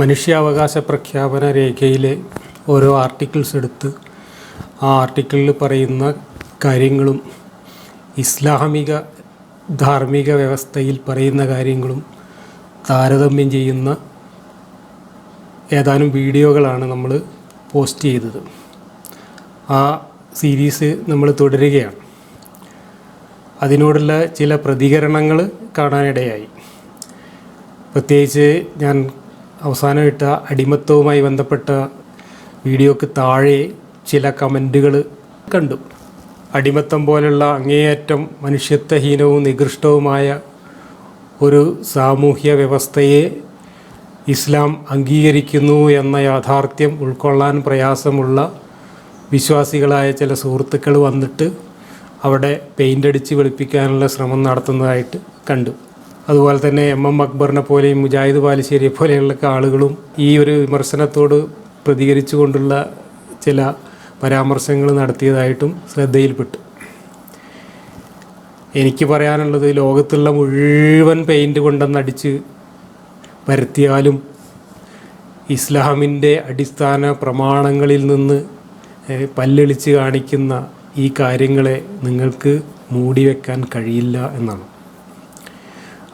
മനുഷ്യാവകാശ പ്രഖ്യാപന രേഖയിലെ ഓരോ ആർട്ടിക്കിൾസ് എടുത്ത് ആ ആർട്ടിക്കിളിൽ പറയുന്ന കാര്യങ്ങളും ഇസ്ലാമിക ധാർമ്മിക വ്യവസ്ഥയിൽ പറയുന്ന കാര്യങ്ങളും താരതമ്യം ചെയ്യുന്ന ഏതാനും വീഡിയോകളാണ് നമ്മൾ പോസ്റ്റ് ചെയ്തത്. ആ സീരീസ് നമ്മൾ തുടരുകയാണ്. അതിനോടുള്ള ചില പ്രതികരണങ്ങൾ കാണാനിടയായി. പ്രത്യേകിച്ച് ഞാൻ അവസാനമായിട്ട് അടിമത്തവുമായി ബന്ധപ്പെട്ട വീഡിയോക്ക് താഴെ ചില കമൻറ്റുകൾ കണ്ടു. അടിമത്തം പോലുള്ള അങ്ങേയറ്റം മനുഷ്യത്വഹീനവും നികൃഷ്ടവുമായ ഒരു സാമൂഹ്യ വ്യവസ്ഥയെ ഇസ്ലാം അംഗീകരിക്കുന്നു എന്ന യാഥാർത്ഥ്യം ഉൾക്കൊള്ളാൻ പ്രയാസമുള്ള വിശ്വാസികളായ ചില സുഹൃത്തുക്കൾ വന്നിട്ട് അവിടെ പെയിൻ്റ് അടിച്ച് വെളുപ്പിക്കാനുള്ള ശ്രമം നടത്തുന്നതായിട്ട് കണ്ടു. അതുപോലെ തന്നെ എം അക്ബറിനെ പോലെയും മുജാഹിദ് ബാലുശ്ശേരിയെ പോലെയുള്ള ആളുകളും ഈ ഒരു വിമർശനത്തോട് പ്രതികരിച്ചുകൊണ്ടുള്ള ചില പരാമർശങ്ങൾ നടത്തിയതായിട്ടും ശ്രദ്ധയിൽപ്പെട്ടു. എനിക്ക് പറയാനുള്ളത്, ലോകത്തുള്ള മുഴുവൻ പെയിൻറ് കൊണ്ടുവന്നടിച്ച് പരത്തിയാലും ഇസ്ലാമിൻ്റെ അടിസ്ഥാന പ്രമാണങ്ങളിൽ നിന്ന് പല്ലെളിച്ച് കാണിക്കുന്ന ഈ കാര്യങ്ങളെ നിങ്ങൾക്ക് മൂടിവെക്കാൻ കഴിയില്ല എന്നാണ്.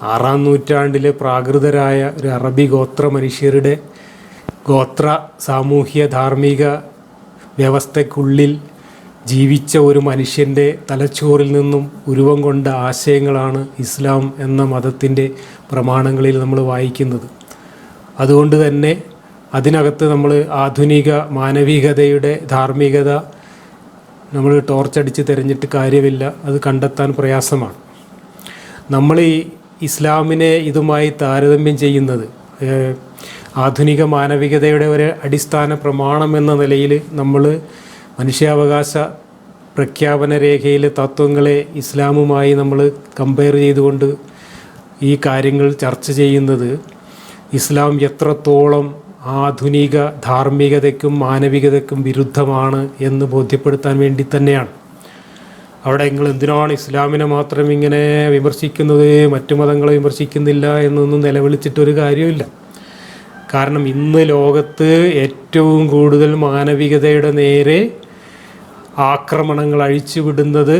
6-ാം നൂറ്റാണ്ടിലെ പ്രാകൃതരായ ഒരു അറബി ഗോത്ര മനുഷ്യരുടെ ഗോത്ര സാമൂഹ്യ ധാർമ്മിക വ്യവസ്ഥയ്ക്കുള്ളിൽ ജീവിച്ച ഒരു മനുഷ്യൻ്റെ തലച്ചോറിൽ നിന്നും ഉരുവം കൊണ്ട ആശയങ്ങളാണ് ഇസ്ലാം എന്ന മതത്തിൻ്റെ പ്രമാണങ്ങളിൽ നമ്മൾ വായിക്കുന്നത്. അതുകൊണ്ട് തന്നെ അതിനകത്ത് നമ്മൾ ആധുനിക മാനവികതയുടെ ധാർമ്മികത നമ്മൾ ടോർച്ചടിച്ച് തിരഞ്ഞിട്ട് കാര്യമില്ല, അത് കണ്ടെത്താൻ പ്രയാസമാണ്. നമ്മൾ ഈ ഇസ്ലാമിനെ ഇതുമായി താരതമ്യം ചെയ്യുന്നത് ആധുനിക മാനവികതയുടെ ഒരു അടിസ്ഥാന പ്രമാണം എന്ന നിലയിൽ നമ്മൾ മനുഷ്യാവകാശ പ്രഖ്യാപന രേഖയിലെ തത്വങ്ങളെ ഇസ്ലാമുമായി നമ്മൾ കമ്പയർ ചെയ്തുകൊണ്ട് ഈ കാര്യങ്ങൾ ചർച്ച ചെയ്യുന്നത് ഇസ്ലാം എത്രത്തോളം ആധുനിക ധാർമ്മികതയ്ക്കും മാനവികതയ്ക്കും വിരുദ്ധമാണ് എന്ന് ബോധ്യപ്പെടുത്താൻ വേണ്ടി തന്നെയാണ്. അവിടെ നിങ്ങൾ എന്തിനാണ് ഇസ്ലാമിനെ മാത്രം ഇങ്ങനെ വിമർശിക്കുന്നത്, മറ്റു മതങ്ങളെ വിമർശിക്കുന്നില്ല എന്നൊന്നും നിലവിളിച്ചിട്ടൊരു കാര്യമില്ല. കാരണം ഇന്ന് ലോകത്ത് ഏറ്റവും കൂടുതൽ മാനവികതയുടെ നേരെ ആക്രമണങ്ങൾ അഴിച്ചുവിടുന്നത്,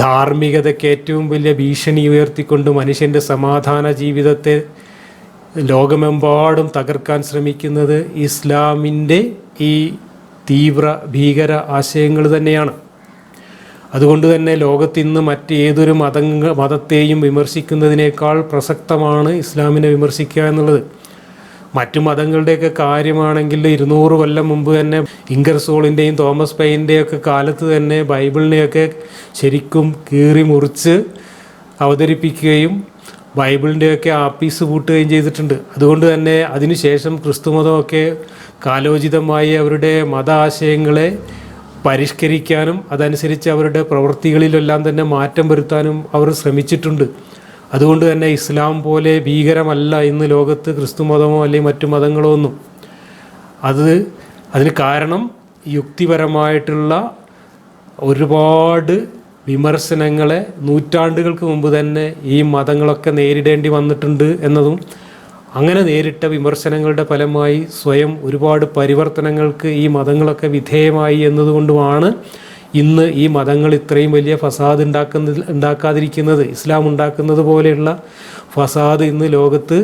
ധാർമ്മികതയ്ക്ക് ഏറ്റവും വലിയ ഭീഷണി ഉയർത്തിക്കൊണ്ട് മനുഷ്യൻ്റെ സമാധാന ജീവിതത്തെ ലോകമെമ്പാടും തകർക്കാൻ ശ്രമിക്കുന്നത് ഇസ്ലാമിൻ്റെ ഈ തീവ്ര ഭീകര ആശയങ്ങൾ തന്നെയാണ്. അതുകൊണ്ട് തന്നെ ലോകത്തിന്ന് മറ്റേതൊരു മതത്തെയും വിമർശിക്കുന്നതിനേക്കാൾ പ്രസക്തമാണ് ഇസ്ലാമിനെ വിമർശിക്കുക എന്നുള്ളത്. മറ്റു മതങ്ങളുടെയൊക്കെ കാര്യമാണെങ്കിൽ 200 കൊല്ലം മുമ്പ് തന്നെ ഇംഗർസോളിൻ്റെയും തോമസ് പൈൻ്റെയൊക്കെ കാലത്ത് തന്നെ ബൈബിളിനെയൊക്കെ ശരിക്കും കീറി മുറിച്ച് അവതരിപ്പിക്കുകയും ബൈബിളിൻ്റെയൊക്കെ ആപ്പീസ് പൂട്ടുകയും ചെയ്തിട്ടുണ്ട്. അതുകൊണ്ട് തന്നെ അതിനുശേഷം ക്രിസ്തുമതമൊക്കെ കാലോചിതമായി അവരുടെ മത ആശയങ്ങളെ പരിഷ്കരിക്കാനും അതനുസരിച്ച് അവരുടെ പ്രവൃത്തികളിലെല്ലാം തന്നെ മാറ്റം വരുത്താനും അവർ ശ്രമിച്ചിട്ടുണ്ട്. അതുകൊണ്ട് തന്നെ ഇസ്ലാം പോലെ ഭീകരമല്ല ഇന്ന് ലോകത്ത് ക്രിസ്തുമതമോ അല്ലെങ്കിൽ മറ്റു മതങ്ങളോ ഒന്നും. അതിന് കാരണം യുക്തിപരമായിട്ടുള്ള ഒരുപാട് വിമർശനങ്ങളെ നൂറ്റാണ്ടുകൾക്ക് മുമ്പ് തന്നെ ഈ മതങ്ങളൊക്കെ നേരിടേണ്ടി വന്നിട്ടുണ്ട് എന്നതും, അങ്ങനെ നേരിട്ട വിമർശനങ്ങളുടെ ഫലമായി സ്വയം ഒരുപാട് പരിവർത്തനങ്ങൾക്ക് ഈ മതങ്ങളൊക്കെ വിധേയമായി എന്നതുകൊണ്ടുമാണ് ഇന്ന് ഈ മതങ്ങൾ ഇത്രയും വലിയ ഫസാദ് ഉണ്ടാക്കാതിരിക്കുന്നത്. ഇസ്ലാം ഉണ്ടാക്കുന്നത് പോലെയുള്ള ഫസാദ് ഇന്ന് ലോകത്ത്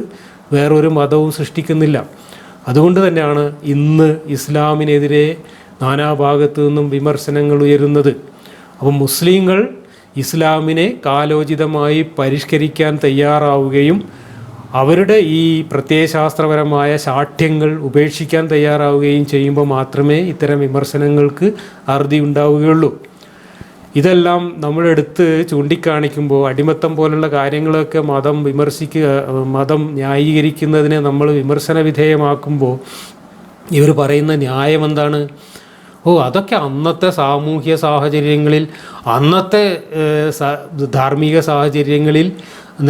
വേറൊരു മതവും സൃഷ്ടിക്കുന്നില്ല. അതുകൊണ്ട് തന്നെയാണ് ഇന്ന് ഇസ്ലാമിനെതിരെ നാനാഭാഗത്തു നിന്നും വിമർശനങ്ങൾ ഉയരുന്നത്. അപ്പം മുസ്ലിങ്ങൾ ഇസ്ലാമിനെ കാലോചിതമായി പരിഷ്കരിക്കാൻ തയ്യാറാവുകയും അവരുടെ ഈ പ്രത്യയശാസ്ത്രപരമായ ശാഠ്യങ്ങൾ ഉപേക്ഷിക്കാൻ തയ്യാറാവുകയും ചെയ്യുമ്പോൾ മാത്രമേ ഇത്തരം വിമർശനങ്ങൾക്ക് അറുതി ഉണ്ടാവുകയുള്ളൂ. ഇതെല്ലാം നമ്മളെടുത്ത് ചൂണ്ടിക്കാണിക്കുമ്പോൾ അടിമത്തം പോലുള്ള കാര്യങ്ങളൊക്കെ മതം ന്യായീകരിക്കുന്നതിനെ നമ്മൾ വിമർശന വിധേയമാക്കുമ്പോൾ ഇവർ പറയുന്ന ന്യായം എന്താണ്? അതൊക്കെ അന്നത്തെ സാമൂഹ്യ സാഹചര്യങ്ങളിൽ, അന്നത്തെ ധാർമ്മിക സാഹചര്യങ്ങളിൽ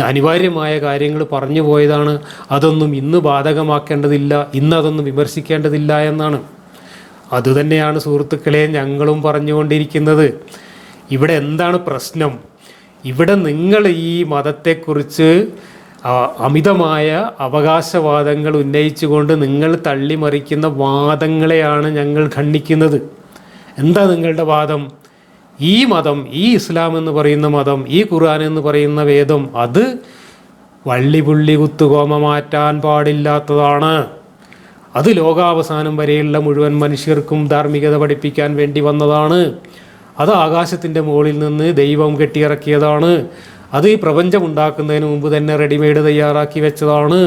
അനിവാര്യമായ കാര്യങ്ങൾ പറഞ്ഞു പോയതാണ്, അതൊന്നും ഇന്ന് ബാധകമാക്കേണ്ടതില്ല, ഇന്നതൊന്നും വിമർശിക്കേണ്ടതില്ല എന്നാണ്. അതുതന്നെയാണ് സുഹൃത്തുക്കളെ ഞങ്ങളും പറഞ്ഞുകൊണ്ടിരിക്കുന്നത്. ഇവിടെ എന്താണ് പ്രശ്നം? ഇവിടെ നിങ്ങൾ ഈ മതത്തെക്കുറിച്ച് അമിതമായ അവകാശവാദങ്ങൾ ഉന്നയിച്ചുകൊണ്ട് നിങ്ങൾ തള്ളിമറിക്കുന്ന വാദങ്ങളെയാണ് ഞങ്ങൾ ഖണ്ഡിക്കുന്നത്. എന്താ നിങ്ങളുടെ വാദം? ഈ മതം, ഈ ഇസ്ലാം എന്ന് പറയുന്ന മതം, ഈ ഖുർആൻ എന്ന് പറയുന്ന വേദം, അത് വള്ളിപുള്ളി കുത്തുകോമ മാറ്റാൻ പാടില്ലാത്തതാണ്. അത് ലോകാവസാനം വരെയുള്ള മുഴുവൻ മനുഷ്യർക്കും ധാർമ്മികത പഠിപ്പിക്കാൻ വേണ്ടി വന്നതാണ്. അത് ആകാശത്തിൻ്റെ മുകളിൽ നിന്ന് ദൈവം കെട്ടിയിറക്കിയതാണ്. അത് ഈ പ്രപഞ്ചം ഉണ്ടാക്കുന്നതിന് മുമ്പ് തന്നെ റെഡിമെയ്ഡ് തയ്യാറാക്കി വെച്ചതാണ്.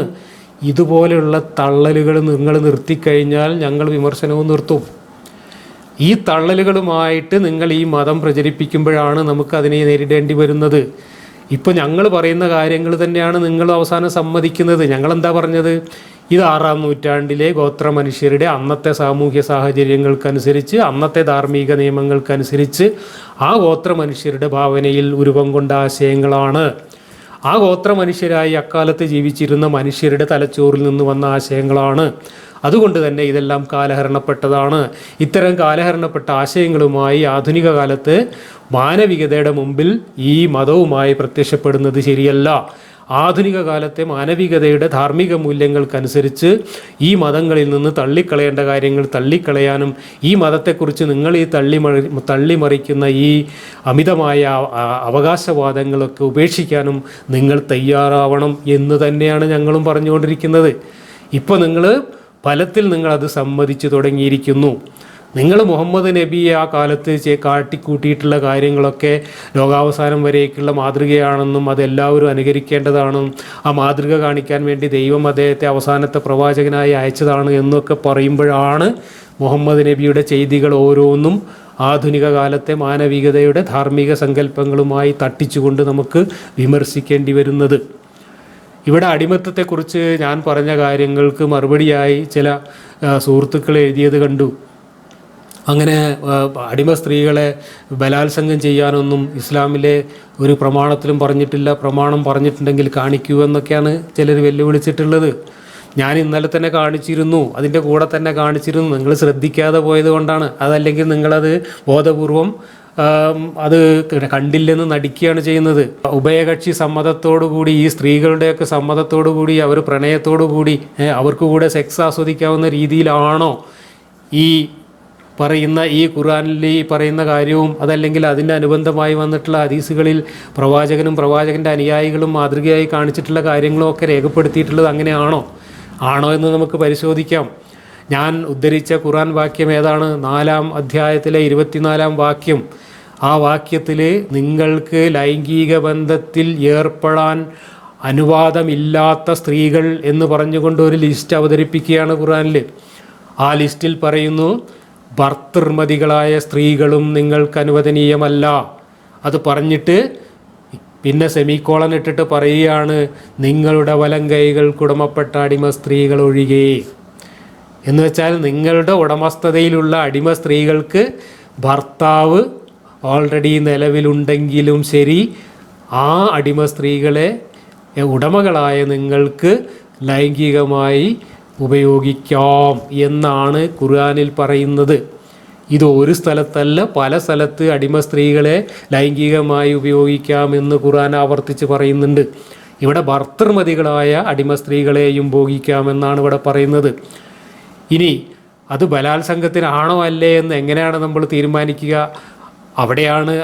ഇതുപോലെയുള്ള തള്ളലുകൾ നിങ്ങൾ നിർത്തിക്കഴിഞ്ഞാൽ ഞങ്ങൾ വിമർശനവും നിർത്തും. ഈ തള്ളലുകളുമായിട്ട് നിങ്ങൾ ഈ മതം പ്രചരിപ്പിക്കുമ്പോഴാണ് നമുക്കതിനെ നേരിടേണ്ടി വരുന്നത്. ഇപ്പോൾ ഞങ്ങൾ പറയുന്ന കാര്യങ്ങൾ തന്നെയാണ് നിങ്ങൾ അവസാനം സമ്മതിക്കുന്നത്. ഞങ്ങളെന്താ പറഞ്ഞത്? ഇത് 6-ാം നൂറ്റാണ്ടിലെ ഗോത്ര മനുഷ്യരുടെ അന്നത്തെ സാമൂഹ്യ സാഹചര്യങ്ങൾക്കനുസരിച്ച്, അന്നത്തെ ധാർമ്മിക നിയമങ്ങൾക്കനുസരിച്ച് ആ ഗോത്ര മനുഷ്യരുടെ ഭാവനയിൽ ഉരുവം കൊണ്ട ആശയങ്ങളാണ്. ആ ഗോത്ര മനുഷ്യരായി അക്കാലത്ത് ജീവിച്ചിരുന്ന മനുഷ്യരുടെ തലച്ചോറിൽ നിന്ന് വന്ന ആശയങ്ങളാണ്. അതുകൊണ്ട് തന്നെ ഇതെല്ലാം കാലഹരണപ്പെട്ടതാണ്. ഇത്തരം കാലഹരണപ്പെട്ട ആശയങ്ങളുമായി ആധുനിക കാലത്ത് മാനവികതയുടെ മുമ്പിൽ ഈ മതവുമായി പ്രത്യക്ഷപ്പെടുന്നത് ശരിയല്ല. ആധുനിക കാലത്തെ മാനവികതയുടെ ധാർമ്മിക മൂല്യങ്ങൾക്കനുസരിച്ച് ഈ മതങ്ങളിൽ നിന്ന് തള്ളിക്കളയേണ്ട കാര്യങ്ങൾ തള്ളിക്കളയാനും ഈ മതത്തെക്കുറിച്ച് നിങ്ങൾ ഈ തള്ളിമറിക്കുന്ന ഈ അമിതമായ അവകാശവാദങ്ങളൊക്കെ ഉപേക്ഷിക്കാനും നിങ്ങൾ തയ്യാറാവണം എന്ന് തന്നെയാണ് ഞങ്ങളും പറഞ്ഞുകൊണ്ടിരിക്കുന്നത്. ഇപ്പോൾ നിങ്ങൾ ഫലത്തിൽ നിങ്ങളത് സമ്മതിച്ചു തുടങ്ങിയിരിക്കുന്നു. നിങ്ങൾ മുഹമ്മദ് നബിയെ ആ കാലത്ത് കാട്ടിക്കൂട്ടിയിട്ടുള്ള കാര്യങ്ങളൊക്കെ ലോകാവസാനം വരേക്കുള്ള മാതൃകയാണെന്നും അതെല്ലാവരും അനുകരിക്കേണ്ടതാണെന്നും ആ മാതൃക കാണിക്കാൻ വേണ്ടി ദൈവം അദ്ദേഹത്തെ അവസാനത്തെ പ്രവാചകനായി അയച്ചതാണ് എന്നൊക്കെ പറയുമ്പോഴാണ് മുഹമ്മദ് നബിയുടെ ചെയ്തികൾ ഓരോന്നും ആധുനിക കാലത്തെ മാനവികതയുടെ ധാർമ്മിക സങ്കല്പങ്ങളുമായി തട്ടിച്ചുകൊണ്ട് നമുക്ക് വിമർശിക്കേണ്ടി വരുന്നത്. ഇവിടെ അടിമത്തത്തെക്കുറിച്ച് ഞാൻ പറഞ്ഞ കാര്യങ്ങൾക്ക് മറുപടിയായി ചില സുഹൃത്തുക്കൾ എഴുതിയത് കണ്ടു. അങ്ങനെ അടിമ സ്ത്രീകളെ ബലാത്സംഗം ചെയ്യാനൊന്നും ഇസ്ലാമിലെ ഒരു പ്രമാണത്തിലും പറഞ്ഞിട്ടില്ല. പ്രമാണം പറഞ്ഞിട്ടുണ്ടെങ്കിൽ കാണിക്കൂ എന്നൊക്കെയാണ് ചിലർ വെല്ലുവിളിച്ചിട്ടുള്ളത്. ഞാൻ ഇന്നലെ തന്നെ കാണിച്ചിരുന്നു, അതിൻ്റെ കൂടെ തന്നെ കാണിച്ചിരുന്നു. നിങ്ങൾ ശ്രദ്ധിക്കാതെ പോയത് കൊണ്ടാണ്. അതല്ലെങ്കിൽ നിങ്ങളത് ബോധപൂർവം അത് കണ്ടില്ലെന്ന് നടിക്കുകയാണ് ചെയ്യുന്നത്. ഉഭയകക്ഷി സമ്മതത്തോടുകൂടി, ഈ സ്ത്രീകളുടെയൊക്കെ സമ്മതത്തോടുകൂടി, അവർ പ്രണയത്തോടുകൂടി അവർക്ക് കൂടെ സെക്സ് ആസ്വദിക്കാവുന്ന രീതിയിലാണോ ഈ പറയുന്ന ഈ ഖുർആനിൽ ഈ പറയുന്ന കാര്യവും അതല്ലെങ്കിൽ അതിൻ്റെ അനുബന്ധമായി വന്നിട്ടുള്ള ഹദീസുകളിൽ പ്രവാചകനും പ്രവാചകൻ്റെ അനുയായികളും മാതൃകയായി കാണിച്ചിട്ടുള്ള കാര്യങ്ങളും ഒക്കെ രേഖപ്പെടുത്തിയിട്ടുള്ളത് അങ്ങനെയാണോ എന്ന് നമുക്ക് പരിശോധിക്കാം. ഞാൻ ഉദ്ധരിച്ച ഖുർആൻ വാക്യം ഏതാണ്? 4-ാം അധ്യായത്തിലെ 24-ാം വാക്യം. ആ വാക്യത്തിൽ നിങ്ങൾക്ക് ലൈംഗിക ബന്ധത്തിൽ ഏർപ്പെടാൻ അനുവാദമില്ലാത്ത സ്ത്രീകൾ എന്ന് പറഞ്ഞുകൊണ്ട് ഒരു ലിസ്റ്റ് അവതരിപ്പിക്കുകയാണ് ഖുർആനിൽ. ആ ലിസ്റ്റിൽ പറയുന്നു, ഭർതൃമതികളായ സ്ത്രീകളും നിങ്ങൾക്ക് അനുവദനീയമല്ല. അത് പറഞ്ഞിട്ട് പിന്നെ സെമിക്കോളൻ ഇട്ടിട്ട് പറയുകയാണ്, നിങ്ങളുടെ വലങ്കൈകൾക്കുടമപ്പെട്ട അടിമ സ്ത്രീകൾ ഒഴികെ. എന്ന് വെച്ചാൽ നിങ്ങളുടെ ഉടമസ്ഥതയിലുള്ള അടിമ സ്ത്രീകൾക്ക് ഭർത്താവ് ഓൾറെഡി നിലവിലുണ്ടെങ്കിലും ശരി, ആ അടിമ സ്ത്രീകളെ ഉടമകളായ നിങ്ങൾക്ക് ലൈംഗികമായി ഉപയോഗിക്കാം എന്നാണ് ഖുർആനിൽ പറയുന്നത്. ഇത് ഒരു സ്ഥലത്തല്ല, പല സ്ഥലത്ത് അടിമ സ്ത്രീകളെ ലൈംഗികമായി ഉപയോഗിക്കാമെന്ന് ഖുർആൻ ആവർത്തിച്ച് പറയുന്നുണ്ട്. ഇവിടെ ഭർതൃമതികളായ അടിമ സ്ത്രീകളെയും ഭോഗിക്കാമെന്നാണ് ഇവിടെ പറയുന്നത്. ഇനി അത് ബലാത്സംഗത്തിനാണോ അല്ലേ എന്ന് എങ്ങനെയാണ് നമ്മൾ തീരുമാനിക്കുക? അവിടെയാണ്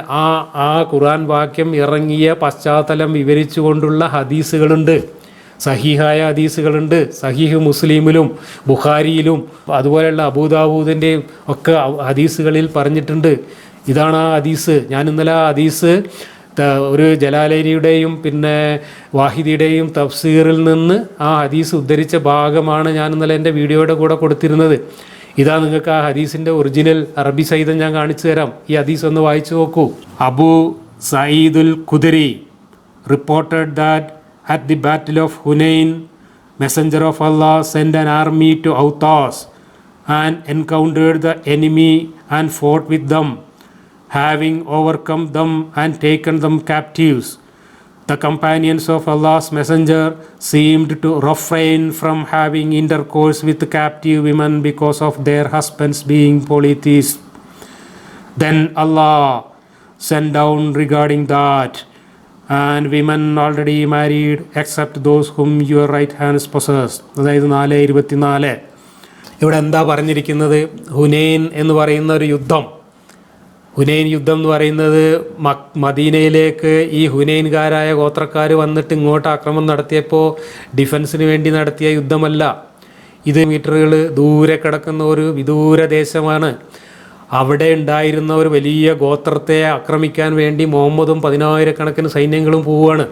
ആ ഖുർആൻ വാക്യം ഇറങ്ങിയ പശ്ചാത്തലം വിവരിച്ചുകൊണ്ടുള്ള ഹദീസുകളുണ്ട്. സഹീഹായ ഹദീസുകളുണ്ട്. സഹീഹ് മുസ്ലിമിലും ബുഖാരിയിലും അതുപോലെയുള്ള അബൂദാവൂദിൻ്റെയും ഒക്കെ ഹദീസുകളിൽ പറഞ്ഞിട്ടുണ്ട്. ഇതാണ് ആ ഹദീസ്. ഞാൻ ഇന്നലെ ആ ഹദീസ് ഒരു ജലാലൈനിയുടെയും പിന്നെ വാഹിദിയുടെയും തഫ്സീറിൽ നിന്ന് ആ ഹദീസ് ഉദ്ധരിച്ച ഭാഗമാണ് ഞാൻ ഇന്നലെ എൻ്റെ വീഡിയോയുടെ കൂടെ കൊടുത്തിരുന്നത്. ഇതാ നിങ്ങൾക്ക് ആ ഹദീസിൻ്റെ ഒറിജിനൽ അറബി സഹിതം ഞാൻ കാണിച്ചു തരാം. ഈ ഹദീസ് ഒന്ന് വായിച്ചു നോക്കൂ. Abu Saeedul Khudri reported that at the battle of Hunain, Messenger of Allah sent an army to Autas and encountered the enemy and fought with them, having overcome them and taken them captives. The companions of Allah's Messenger seemed to refrain from having intercourse with captive women because of their husbands being polytheists. Then Allah sent down regarding that, and women already married except those whom your right hands possess. അതായത് 4:24. ഇവിടെ എന്താ പറഞ്ഞിരിക്കുന്നത്? ഹുനൈൻ എന്ന് പറയുന്ന ഒരു യുദ്ധം. ഹുനൈൻ യുദ്ധം എന്ന് പറയുന്നത് മദീനയിലേക്ക് ഈ ഹുനൈൻകാരായ ഗോത്രക്കാർ വന്നിട്ട് ഇങ്ങോട്ട് ആക്രമണം നടത്തിയപ്പോൾ ഡിഫൻസിന് വേണ്ടി നടത്തിയ യുദ്ധമല്ല. ഇത് മീറ്ററുകൾ ദൂരെ കിടക്കുന്ന ഒരു വിദൂര ദേശമാണ്. അവിടെ ഉണ്ടായിരുന്ന ഒരു വലിയ ഗോത്രത്തെ ആക്രമിക്കാൻ വേണ്ടി മുഹമ്മദും 10,000-കണക്കിന് സൈന്യങ്ങളും പോവുകയാണ്.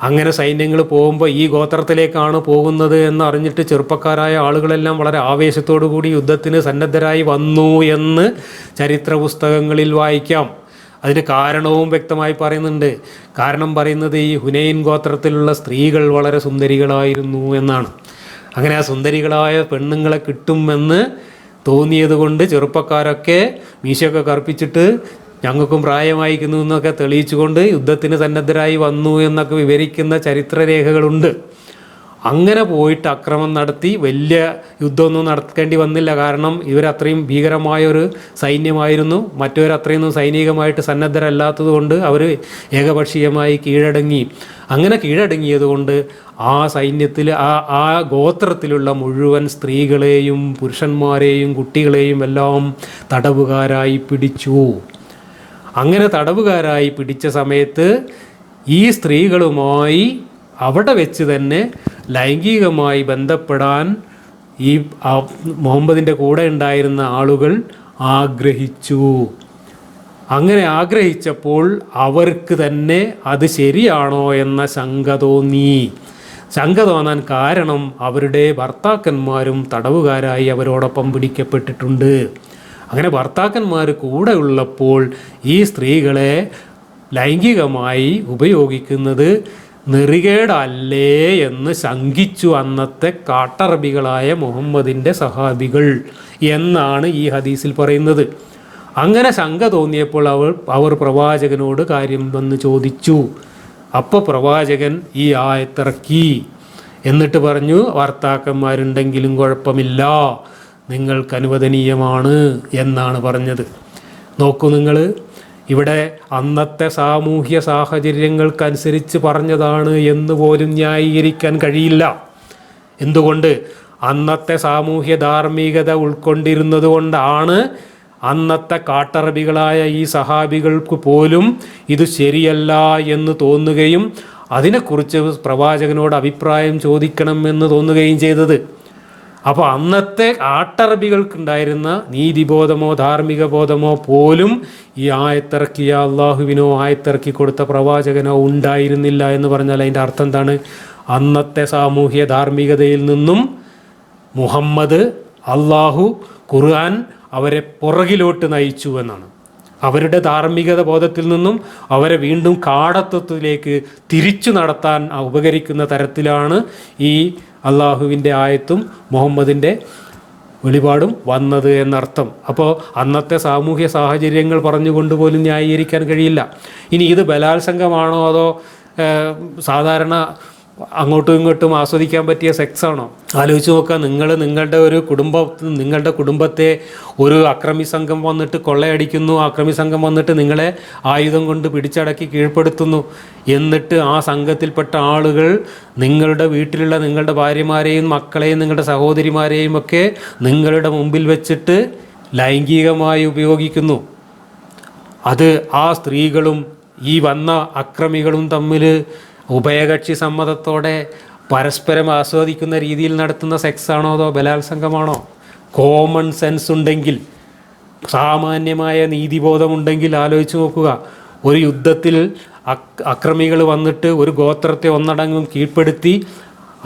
അങ്ങനെ സൈന്യങ്ങൾ പോകുമ്പോൾ ഈ ഗോത്രത്തിലേക്കാണ് പോകുന്നത് എന്നറിഞ്ഞിട്ട് ചെറുപ്പക്കാരായ ആളുകളെല്ലാം വളരെ ആവേശത്തോടു കൂടി യുദ്ധത്തിന് സന്നദ്ധരായി വന്നു എന്ന് ചരിത്ര പുസ്തകങ്ങളിൽ വായിക്കാം. അതിന് കാരണവും വ്യക്തമായി പറയുന്നുണ്ട്. കാരണം പറയുന്നത് ഈ ഹുനൈൻ ഗോത്രത്തിലുള്ള സ്ത്രീകൾ വളരെ സുന്ദരികളായിരുന്നു എന്നാണ്. അങ്ങനെ ആ സുന്ദരികളായ പെണ്ണുങ്ങളെ കിട്ടുമെന്ന് തോന്നിയത് കൊണ്ട് ചെറുപ്പക്കാരൊക്കെ മീശയൊക്കെ കറുപ്പിച്ചിട്ട് ഞങ്ങൾക്കും പ്രായമായിരിക്കുന്നു എന്നൊക്കെ തെളിയിച്ചുകൊണ്ട് യുദ്ധത്തിന് സന്നദ്ധരായി വന്നു എന്നൊക്കെ വിവരിക്കുന്ന ചരിത്രരേഖകളുണ്ട്. അങ്ങനെ പോയിട്ട് ആക്രമണം നടത്തി വലിയ യുദ്ധമൊന്നും നടത്തേണ്ടി വന്നില്ല. കാരണം ഇവരത്രയും ഭീകരമായൊരു സൈന്യമായിരുന്നു. മറ്റവരത്രയൊന്നും സൈനികമായിട്ട് സന്നദ്ധരല്ലാത്തത് കൊണ്ട് അവർ ഏകപക്ഷീയമായി കീഴടങ്ങി. അങ്ങനെ കീഴടങ്ങിയത് കൊണ്ട് ആ സൈന്യത്തിൽ ആ ഗോത്രത്തിലുള്ള മുഴുവൻ സ്ത്രീകളെയും പുരുഷന്മാരെയും കുട്ടികളെയും എല്ലാം തടവുകാരായി പിടിച്ചു. അങ്ങനെ തടവുകാരായി പിടിച്ച സമയത്ത് ഈ സ്ത്രീകളുമായി അവിടെ വെച്ച് തന്നെ ലൈംഗികമായി ബന്ധപ്പെടാൻ ഈ മുഹമ്മദിൻ്റെ കൂടെ ഉണ്ടായിരുന്ന ആളുകൾ ആഗ്രഹിച്ചു. അങ്ങനെ ആഗ്രഹിച്ചപ്പോൾ അവർക്ക് തന്നെ അത് ശരിയാണോ എന്ന ശങ്ക തോന്നി. ശങ്ക തോന്നാൻ കാരണം അവരുടെ ഭർത്താക്കന്മാരും തടവുകാരായി അവരോടൊപ്പം പിടിക്കപ്പെട്ടിട്ടുണ്ട്. അങ്ങനെ ഭർത്താക്കന്മാർ കൂടെ ഉള്ളപ്പോൾ ഈ സ്ത്രീകളെ ലൈംഗികമായി ഉപയോഗിക്കുന്നത് നെറികേടല്ലേ എന്ന് ശങ്കിച്ചു അന്നത്തെ കാട്ടറബികളായ മുഹമ്മദിൻ്റെ സഹാബികൾ എന്നാണ് ഈ ഹദീസിൽ പറയുന്നത്. അങ്ങനെ ശങ്ക തോന്നിയപ്പോൾ അവർ പ്രവാചകനോട് കാര്യം വന്ന് ചോദിച്ചു. അപ്പോൾ പ്രവാചകൻ ഈ ആയത്തിറക്കി. എന്നിട്ട് പറഞ്ഞു, ഭർത്താക്കന്മാരുണ്ടെങ്കിലും കുഴപ്പമില്ല, നിങ്ങൾക്ക് അനുവദനീയമാണ് എന്നാണ് പറഞ്ഞത്. നോക്കൂ നിങ്ങൾ, ഇവിടെ അന്നത്തെ സാമൂഹ്യ സാഹചര്യങ്ങൾക്കനുസരിച്ച് പറഞ്ഞതാണ് എന്ന് പോലും ന്യായീകരിക്കാൻ കഴിയില്ല. എന്തുകൊണ്ട്? അന്നത്തെ സാമൂഹ്യ ധാർമ്മികത ഉൾക്കൊണ്ടിരുന്നത് കൊണ്ടാണ് അന്നത്തെ കാട്ടറബികളായ ഈ സഹാബികൾക്ക് പോലും ഇത് ശരിയല്ല എന്ന് തോന്നുകയും അതിനെക്കുറിച്ച് പ്രവാചകനോട് അഭിപ്രായം ചോദിക്കണമെന്ന് തോന്നുകയും ചെയ്തത്. അപ്പോൾ അന്നത്തെ ആട്ടറബികൾക്കുണ്ടായിരുന്ന നീതിബോധമോ ധാർമ്മിക ബോധമോ പോലും ഈ ആയത്തിറക്കിയ അള്ളാഹുവിനോ ആയത്തിറക്കി കൊടുത്ത പ്രവാചകനോ ഉണ്ടായിരുന്നില്ല എന്ന് പറഞ്ഞാൽ അതിൻ്റെ അർത്ഥം എന്താണ്? അന്നത്തെ സാമൂഹ്യ ധാർമ്മികതയിൽ നിന്നും മുഹമ്മദ്, അള്ളാഹു, ഖുർആൻ അവരെ പുറകിലോട്ട് നയിച്ചു എന്നാണ്. അവരുടെ ധാർമ്മികത ബോധത്തിൽ നിന്നും അവരെ വീണ്ടും കാടത്വത്തിലേക്ക് തിരിച്ചു നടത്താൻ ഉപകരിക്കുന്ന തരത്തിലാണ് ഈ അള്ളാഹുവിൻ്റെ ആയത്തും മുഹമ്മദിൻ്റെ വെളിപാടും വന്നത് എന്നർത്ഥം. അപ്പോൾ അന്നത്തെ സാമൂഹ്യ സാഹചര്യങ്ങൾ പറഞ്ഞുകൊണ്ട് പോലും ന്യായീകരിക്കാൻ കഴിയില്ല. ഇനി ഇത് ബലാത്സംഗമാണോ അതോ സാധാരണ അങ്ങോട്ടും ഇങ്ങോട്ടും ആസ്വദിക്കാൻ പറ്റിയ സെക്സാണോ? ആലോചിച്ച് നോക്കുക. നിങ്ങളുടെ കുടുംബത്തെ ഒരു അക്രമി സംഘം വന്നിട്ട് കൊള്ളയടിക്കുന്നു. അക്രമി സംഘം വന്നിട്ട് നിങ്ങളെ ആയുധം കൊണ്ട് പിടിച്ചടക്കി കീഴ്പ്പെടുത്തുന്നു. എന്നിട്ട് ആ സംഘത്തിൽപ്പെട്ട ആളുകൾ നിങ്ങളുടെ വീട്ടിലുള്ള നിങ്ങളുടെ ഭാര്യമാരെയും മക്കളെയും നിങ്ങളുടെ സഹോദരിമാരെയും ഒക്കെ നിങ്ങളുടെ മുമ്പിൽ വെച്ചിട്ട് ലൈംഗികമായി ഉപയോഗിക്കുന്നു. അത് ആ സ്ത്രീകളും ഈ വന്ന അക്രമികളും തമ്മിൽ ഉഭയകക്ഷി സമ്മതത്തോടെ പരസ്പരം ആസ്വദിക്കുന്ന രീതിയിൽ നടത്തുന്ന സെക്സാണോ അതോ ബലാത്സംഗമാണോ? കോമൺ സെൻസ് ഉണ്ടെങ്കിൽ, സാമാന്യമായ നീതിബോധമുണ്ടെങ്കിൽ ആലോചിച്ച് നോക്കുക. ഒരു യുദ്ധത്തിൽ അക്രമികൾ വന്നിട്ട് ഒരു ഗോത്രത്തെ ഒന്നടങ്കം കീഴ്പ്പെടുത്തി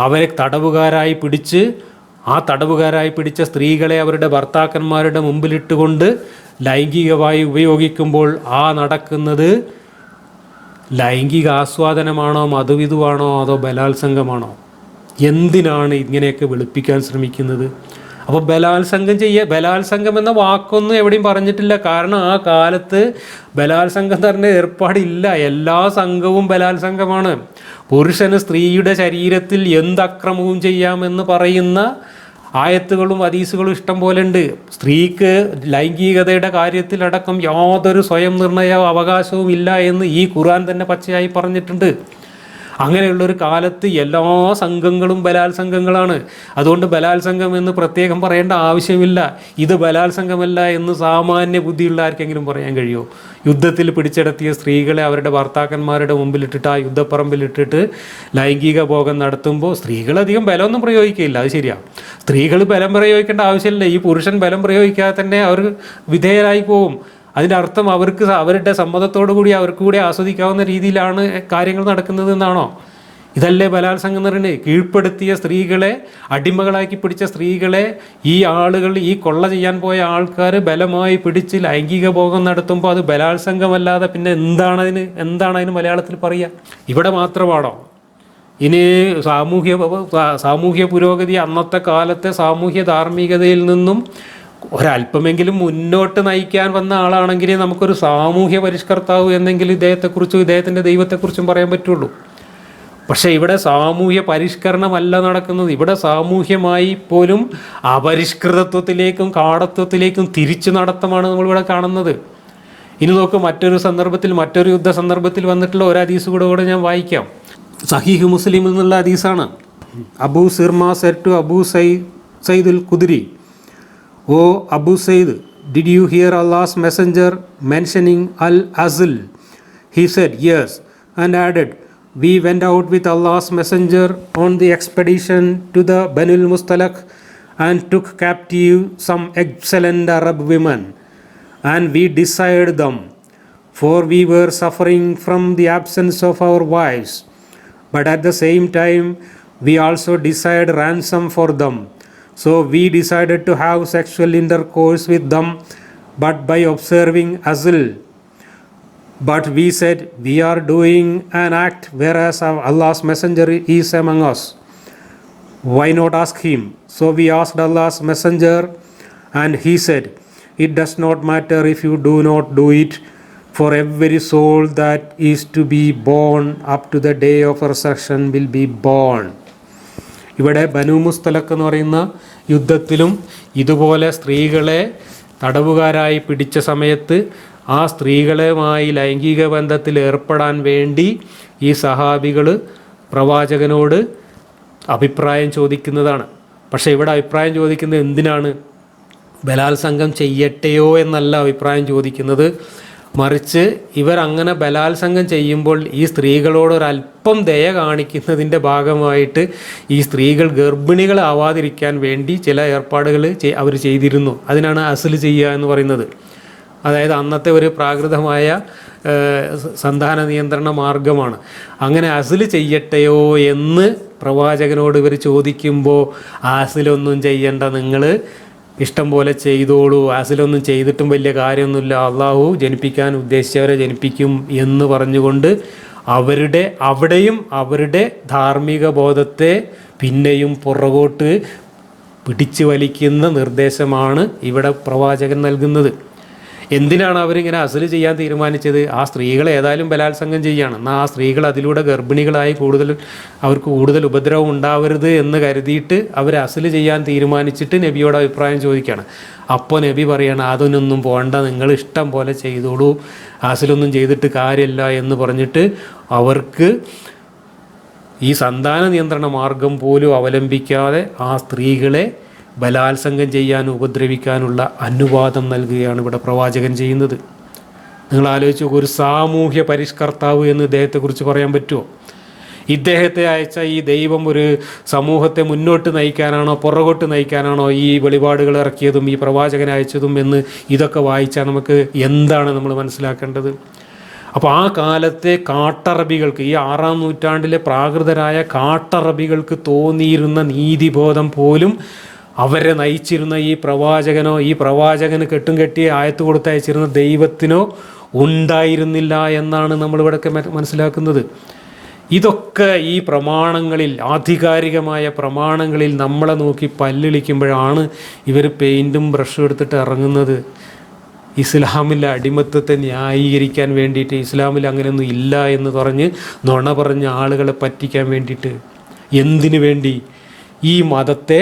അവരെ തടവുകാരായി പിടിച്ച് ആ തടവുകാരായി പിടിച്ച സ്ത്രീകളെ അവരുടെ ഭർത്താക്കന്മാരുടെ മുമ്പിലിട്ടുകൊണ്ട് ലൈംഗികമായി ഉപയോഗിക്കുമ്പോൾ ആ നടക്കുന്നത് ലൈംഗിക ആസ്വാദനമാണോ, മധുവിധുവാണോ, അതോ ബലാത്സംഗമാണോ? എന്തിനാണ് ഇങ്ങനെയൊക്കെ വെളുപ്പിക്കാൻ ശ്രമിക്കുന്നത്? അപ്പോൾ ബലാത്സംഗം എന്ന വാക്കൊന്നും എവിടെയും പറഞ്ഞിട്ടില്ല. കാരണം ആ കാലത്ത് ബലാത്സംഗം തന്നെ ഏർപ്പാടില്ല. എല്ലാ സംഘവും ബലാത്സംഗമാണ്. പുരുഷന് സ്ത്രീയുടെ ശരീരത്തിൽ എന്ത് അക്രമവും ചെയ്യാമെന്ന് പറയുന്ന ആയത്തുകളും ഹദീസുകളും ഇഷ്ടം പോലെ ഉണ്ട്. സ്ത്രീക്ക് ലൈംഗികതയുടെ കാര്യത്തിലടക്കം യാതൊരു സ്വയം നിർണയ അവകാശവും ഇല്ല എന്ന് ഈ ഖുർആൻ തന്നെ പച്ചയായി പറഞ്ഞിട്ടുണ്ട്. അങ്ങനെയുള്ളൊരു കാലത്ത് എല്ലാ സംഘങ്ങളും ബലാത്സംഗങ്ങളാണ്. അതുകൊണ്ട് ബലാത്സംഗം എന്ന് പ്രത്യേകം പറയേണ്ട ആവശ്യമില്ല. ഇത് ബലാത്സംഗമല്ല എന്ന് സാമാന്യ ബുദ്ധിയുള്ള ആർക്കെങ്കിലും പറയാൻ കഴിയുമോ? യുദ്ധത്തിൽ പിടിച്ചെടുത്തിയ സ്ത്രീകളെ അവരുടെ ഭർത്താക്കന്മാരുടെ മുമ്പിലിട്ടിട്ട് ആ യുദ്ധപ്പറമ്പിലിട്ടിട്ട് ലൈംഗിക ഭോഗം നടത്തുമ്പോൾ സ്ത്രീകളധികം ബലമൊന്നും പ്രയോഗിക്കില്ല, അത് ശരിയാണ്. സ്ത്രീകൾ ബലം പ്രയോഗിക്കേണ്ട ആവശ്യമില്ല. ഈ പുരുഷൻ ബലം പ്രയോഗിക്കാതെ തന്നെ അവർ വിധേയരായി പോകും. അതിൻ്റെ അർത്ഥം അവർക്ക് അവരുടെ സമ്മതത്തോടു കൂടി അവർക്ക് കൂടി ആസ്വദിക്കാവുന്ന രീതിയിലാണ് കാര്യങ്ങൾ നടക്കുന്നത് എന്നാണോ? ഇതല്ലേ ബലാത്സംഗം എന്ന് പറയുന്നത്? കീഴ്പ്പെടുത്തിയ സ്ത്രീകളെ, അടിമകളാക്കി പിടിച്ച സ്ത്രീകളെ ഈ ആളുകൾ, ഈ കൊള്ള ചെയ്യാൻ പോയ ആൾക്കാർ ബലമായി പിടിച്ച് ലൈംഗിക ഭോഗം നടത്തുമ്പോൾ അത് ബലാത്സംഗമല്ലാതെ പിന്നെ എന്താണ് അതിന് മലയാളത്തിൽ പറയുക? ഇവിടെ മാത്രമാണോ? ഇനി സാമൂഹ്യ പുരോഗതി, അന്നത്തെ കാലത്തെ സാമൂഹ്യ ധാർമ്മികതയിൽ നിന്നും ഒരല്പമെങ്കിലും മുന്നോട്ട് നയിക്കാൻ വന്ന ആളാണെങ്കിൽ നമുക്കൊരു സാമൂഹ്യ പരിഷ്കർത്താവ് എന്നെങ്കിലും ഇദ്ദേഹത്തെക്കുറിച്ചും ഇദ്ദേഹത്തിൻ്റെ ദൈവത്തെക്കുറിച്ചും പറയാൻ പറ്റുള്ളൂ. പക്ഷേ ഇവിടെ സാമൂഹ്യ പരിഷ്കരണമല്ല നടക്കുന്നത്. ഇവിടെ സാമൂഹ്യമായി പോലും അപരിഷ്കൃതത്വത്തിലേക്കും കാടത്വത്തിലേക്കും തിരിച്ചു നടത്തമാണ് നമ്മളിവിടെ കാണുന്നത്. ഇനി നോക്ക്, മറ്റൊരു യുദ്ധ സന്ദർഭത്തിൽ വന്നിട്ടുള്ള ഒരു ഹദീസ് കൂടെ ഞാൻ വായിക്കാം. സഹീഹ് മുസ്ലിമിൽ നിന്നുള്ള ഹദീസാണ്. Abu Syrma said to Abu Sayyid al-Khudri, "O Abu Sayyid, did you hear Allah's messenger mentioning Al-Azl?" He said, "Yes," and added, "We went out with Allah's messenger on the expedition to the Banul Mustalaq and took captive some excellent Arab women, and we desired them, for we were suffering from the absence of our wives. But at the same time, we also desired ransom for them. So we decided to have sexual intercourse with them, but by observing azl. But we said, we are doing an act whereas Allah's messenger is among us. Why not ask him?" So we asked Allah's messenger, and he said, "It does not matter if you do not do it, for every soul that is to be born up to the day of resurrection will be born." ഇവിടെ ബനു മുസ്തലഖ് എന്ന് പറയുന്ന യുദ്ധത്തിലും ഇതുപോലെ സ്ത്രീകളെ തടവുകാരായി പിടിച്ച സമയത്ത് ആ സ്ത്രീകളുമായി ലൈംഗിക ബന്ധത്തിൽ ഏർപ്പെടാൻ വേണ്ടി ഈ സഹാബികൾ പ്രവാചകനോട് അഭിപ്രായം ചോദിക്കുന്നതാണ്. പക്ഷേ ഇവിടെ അഭിപ്രായം ചോദിക്കുന്നത് എന്തിനാണ്? ബലാത്സംഗം ചെയ്യട്ടെയോ എന്നല്ല അഭിപ്രായം ചോദിക്കുന്നത്. മറിച്ച് ഇവരങ്ങനെ ബലാത്സംഗം ചെയ്യുമ്പോൾ ഈ സ്ത്രീകളോടൊരല്പം ദയ കാണിക്കുന്നതിൻ്റെ ഭാഗമായിട്ട് ഈ സ്ത്രീകൾ ഗർഭിണികളാവാതിരിക്കാൻ വേണ്ടി ചില ഏർപ്പാടുകൾ അവർ ചെയ്തിരുന്നു. അതിനാണ് അസ്ൽ ചെയ്യുക എന്ന് പറയുന്നത്. അതായത് അന്നത്തെ ഒരു പ്രാകൃതമായ സന്താന നിയന്ത്രണ മാർഗമാണ്. അങ്ങനെ അസ്ൽ ചെയ്യട്ടെയോ എന്ന് പ്രവാചകനോട് ഇവർ ചോദിക്കുമ്പോൾ അസ്ലൊന്നും ചെയ്യണ്ട, നിങ്ങൾ ഇഷ്ടം പോലെ ചെയ്തോളൂ, അസിലൊന്നും ചെയ്തിട്ടും വലിയ കാര്യമൊന്നുമില്ല, അള്ളാഹു ജനിപ്പിക്കാൻ ഉദ്ദേശിച്ചവരെ ജനിപ്പിക്കും എന്ന് പറഞ്ഞുകൊണ്ട് അവിടെയും അവരുടെ ധാർമ്മിക ബോധത്തെ പിന്നെയും പുറകോട്ട് പിടിച്ചു വലിക്കുന്ന നിർദ്ദേശമാണ് ഇവിടെ പ്രവാചകൻ നൽകുന്നത്. എന്തിനാണ് അവരിങ്ങനെ അസ്ൽ ചെയ്യാൻ തീരുമാനിച്ചത്? ആ സ്ത്രീകൾ ഏതായാലും ബലാത്സംഗം ചെയ്യുകയാണ്. എന്നാൽ ആ സ്ത്രീകൾ അതിലൂടെ ഗർഭിണികളായി അവർക്ക് കൂടുതൽ ഉപദ്രവം ഉണ്ടാവരുത് എന്ന് കരുതിയിട്ട് അവർ അസ്ൽ ചെയ്യാൻ തീരുമാനിച്ചിട്ട് നബിയോട് അഭിപ്രായം ചോദിക്കുകയാണ്. അപ്പോൾ നബി പറയണം, അതിനൊന്നും പോകണ്ട, നിങ്ങൾ ഇഷ്ടം പോലെ ചെയ്തോളൂ, അസ്ലൊന്നും ചെയ്തിട്ട് കാര്യമില്ല എന്ന് പറഞ്ഞിട്ട് അവർക്ക് ഈ സന്താന നിയന്ത്രണ മാർഗം പോലും അവലംബിക്കാതെ ആ സ്ത്രീകളെ ബലാത്സംഗം ചെയ്യാൻ ഉപദ്രവിക്കാനുള്ള അനുവാദം നൽകുകയാണ് ഇവിടെ പ്രവാചകൻ ചെയ്യുന്നത്. നിങ്ങൾ ആലോചിച്ച് നോക്കൂ, ഒരു സാമൂഹ്യ പരിഷ്കർത്താവ് എന്ന് ഇദ്ദേഹത്തെക്കുറിച്ച് പറയാൻ പറ്റുമോ? ഇദ്ദേഹത്തെ അയച്ച ഈ ദൈവം ഒരു സമൂഹത്തെ മുന്നോട്ട് നയിക്കാനാണോ പുറകോട്ട് നയിക്കാനാണോ ഈ വെളിപാടുകൾ ഇറക്കിയതും ഈ പ്രവാചകൻ അയച്ചതും എന്ന് ഇതൊക്കെ വായിച്ചാൽ നമുക്ക് എന്താണ് നമ്മൾ മനസ്സിലാക്കേണ്ടത്? അപ്പോൾ ആ കാലത്തെ കാട്ടറബികൾക്ക്, ഈ 6-ാം നൂറ്റാണ്ടിലെ പ്രാകൃതരായ കാട്ടറബികൾക്ക് തോന്നിയിരുന്ന നീതിബോധം പോലും അവരെ നയിച്ചിരുന്ന ഈ പ്രവാചകനോ ഈ പ്രവാചകന് കെട്ടി ആയത്ത് കൊടുത്തയച്ചിരുന്ന ദൈവത്തിനോ ഉണ്ടായിരുന്നില്ല എന്നാണ് നമ്മളിവിടെയൊക്കെ മനസ്സിലാക്കുന്നത്. ഇതൊക്കെ ഈ പ്രമാണങ്ങളിൽ, ആധികാരികമായ പ്രമാണങ്ങളിൽ നമ്മളെ നോക്കി പല്ലിളിക്കുമ്പോഴാണ് ഇവർ പെയിൻറ്റും ബ്രഷും എടുത്തിട്ട് ഇറങ്ങുന്നത്. ഇസ്ലാമിലെ അടിമത്തത്തെ ന്യായീകരിക്കാൻ വേണ്ടിയിട്ട്, ഇസ്ലാമിൽ അങ്ങനെയൊന്നും ഇല്ല എന്ന് പറഞ്ഞ് നുണ പറഞ്ഞ ആളുകളെ പറ്റിക്കാൻ വേണ്ടിയിട്ട്. എന്തിനു വേണ്ടി? ഈ മതത്തെ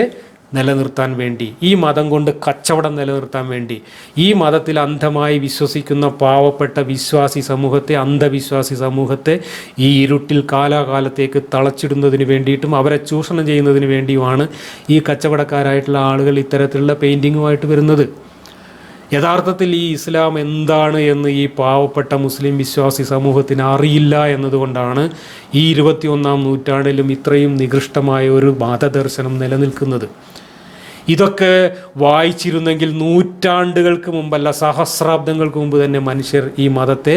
നിലനിർത്താൻ വേണ്ടി, ഈ മതം കൊണ്ട് കച്ചവടം നിലനിർത്താൻ വേണ്ടി, ഈ മതത്തിൽ അന്ധമായി വിശ്വസിക്കുന്ന പാവപ്പെട്ട വിശ്വാസി സമൂഹത്തെ, അന്ധവിശ്വാസി സമൂഹത്തെ ഈ ഇരുട്ടിൽ കാലാകാലത്തേക്ക് തളച്ചിടുന്നതിന് വേണ്ടിയിട്ടും അവരെ ചൂഷണം ചെയ്യുന്നതിന് വേണ്ടിയുമാണ് ഈ കച്ചവടക്കാരായിട്ടുള്ള ആളുകൾ ഇത്തരത്തിലുള്ള പെയിൻറ്റിങ്ങുമായിട്ട് വരുന്നത്. യഥാർത്ഥത്തിൽ ഈ ഇസ്ലാം എന്താണ് എന്ന് ഈ പാവപ്പെട്ട മുസ്ലിം വിശ്വാസി സമൂഹത്തിന് അറിയില്ല എന്നതുകൊണ്ടാണ് ഈ 21-ാം നൂറ്റാണ്ടിലും ഇത്രയും നികൃഷ്ടമായ ഒരു മതദർശനം നിലനിൽക്കുന്നത്. ഇതൊക്കെ വായിച്ചിരുന്നെങ്കിൽ നൂറ്റാണ്ടുകൾക്ക് മുമ്പല്ല, സഹസ്രാബ്ദങ്ങൾക്ക് മുമ്പ് തന്നെ മനുഷ്യർ ഈ മതത്തെ